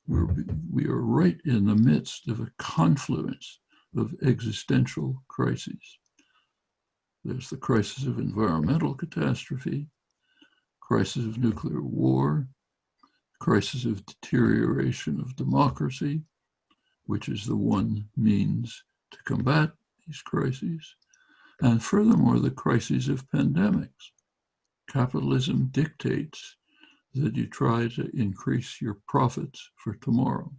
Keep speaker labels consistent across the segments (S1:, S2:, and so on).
S1: We are right in the midst of a confluence of existential crises. There's the crisis of environmental catastrophe, crisis of nuclear war, crisis of deterioration of democracy, which is the one means to combat these crises, and furthermore, the crises of pandemics. Capitalism dictates that you try to increase your profits for tomorrow.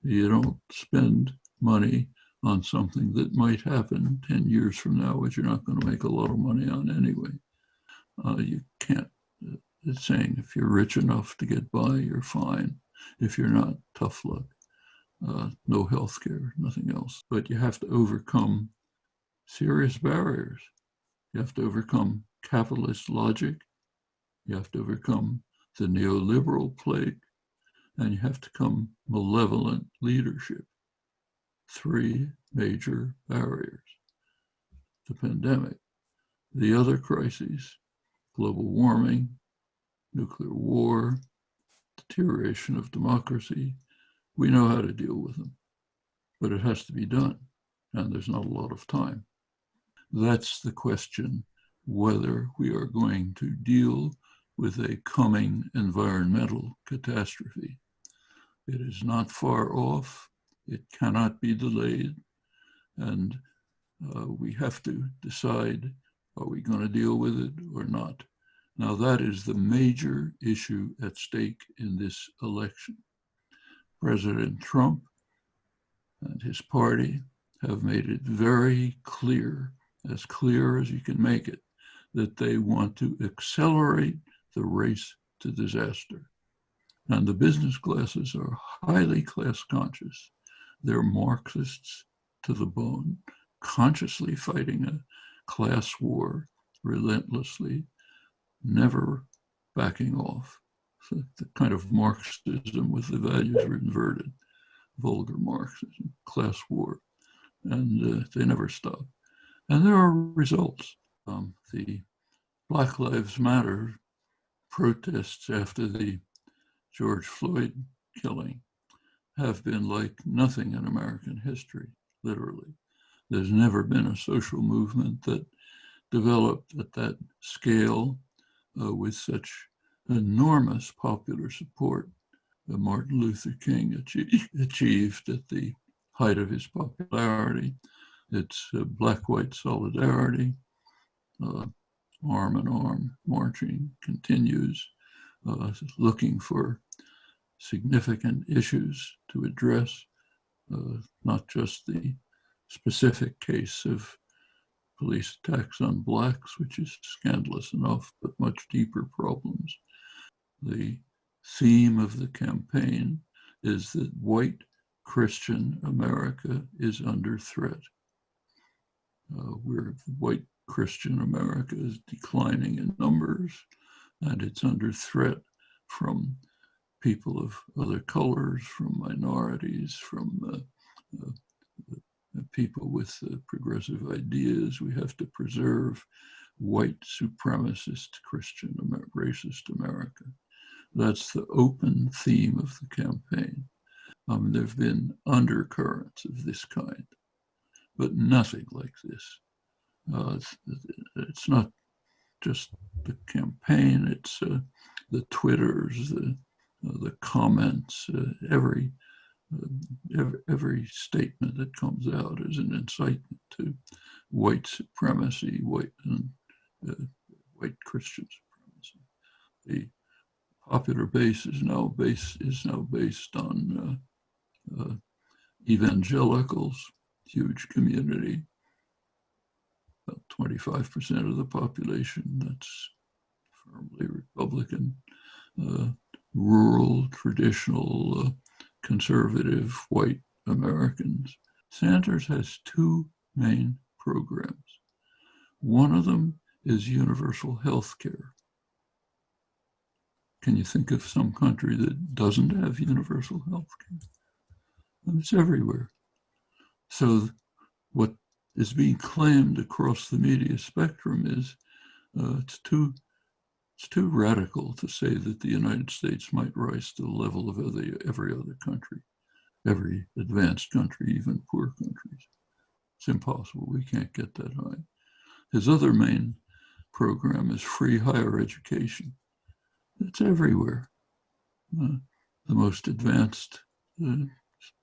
S1: You don't spend money on something that might happen 10 years from now, which you're not going to make a lot of money on anyway. You can't, it's saying if you're rich enough to get by, you're fine. If you're not, tough luck. No health care, nothing else. But you have to overcome serious barriers. You have to overcome capitalist logic. You have to overcome the neoliberal plague, and you have to come malevolent leadership. Three major barriers. The pandemic, the other crises, global warming, nuclear war, deterioration of democracy. We know how to deal with them, but it has to be done, and there's not a lot of time. That's the question, whether we are going to deal with a coming environmental catastrophe. It is not far off. It cannot be delayed. And we have to decide, are we going to deal with it or not? Now, that is the major issue at stake in this election. President Trump and his party have made it very clear as you can make it, that they want to accelerate the race to disaster. And the business classes are highly class conscious. They're Marxists to the bone, consciously fighting a class war relentlessly, never backing off. So the kind of Marxism with the values are inverted, vulgar Marxism, class war, and they never stop. And there are results. The Black Lives Matter protests after the George Floyd killing have been like nothing in American history, literally. There's never been a social movement that developed at that scale with such enormous popular support that Martin Luther King achieved at the height of his popularity. It's black-white solidarity, arm in arm marching continues, looking for significant issues to address, not just the specific case of police attacks on blacks, which is scandalous enough, but much deeper problems. The theme of the campaign is that white Christian America is under threat. Where white Christian America is declining in numbers, and it's under threat from people of other colors, from minorities, from people with progressive ideas. We have to preserve white supremacist Christian racist America. That's the open theme of the campaign. There have been undercurrents of this kind, but nothing like this. It's not just the campaign, it's the Twitters, the comments, every statement that comes out is an incitement to white supremacy, white Christian supremacy. The popular base is now based on evangelicals, huge community, about 25% of the population. That's firmly Republican, rural, traditional, conservative white Americans. Sanders has two main programs. One of them is universal health care. Can you think of some country that doesn't have universal health care? And it's everywhere. So what is being claimed across the media spectrum is it's It's too radical to say that the United States might rise to the level of every other country, every advanced country, even poor countries. It's impossible. We can't get that high. His other main program is free higher education. It's everywhere. The most advanced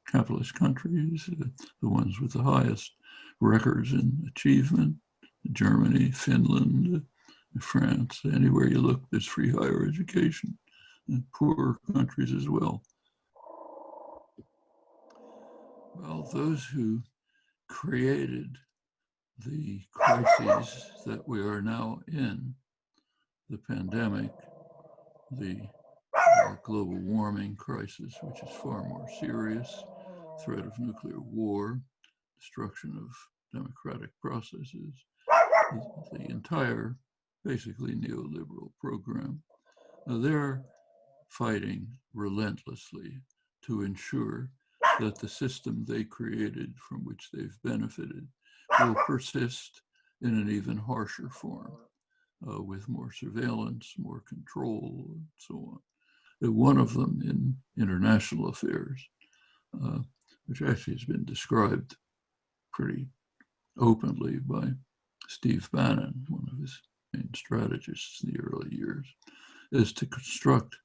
S1: capitalist countries, the ones with the highest records in achievement, Germany, Finland, France, anywhere you look, there's free higher education, and poor countries as well. Well, those who created the crises that we are now in, the pandemic, the global warming crisis, which is far more serious, threat of nuclear war, destruction of democratic processes, the entire, basically neoliberal program. Now, they're fighting relentlessly to ensure that the system they created, from which they've benefited, will persist in an even harsher form, with more surveillance, more control, and so on. One of them in international affairs, which actually has been described pretty openly by Steve Bannon, one of his main strategists in the early years, is to construct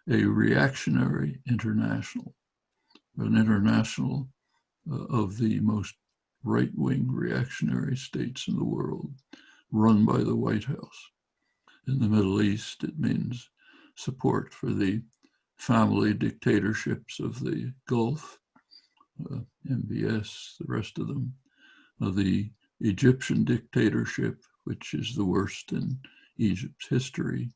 S1: a reactionary international, an international of the most right-wing reactionary states in the world, run by the White House. In the Middle East, it means support for the family dictatorships of the Gulf, MBS, the rest of them, the Egyptian dictatorship, which is the worst in Egypt's history,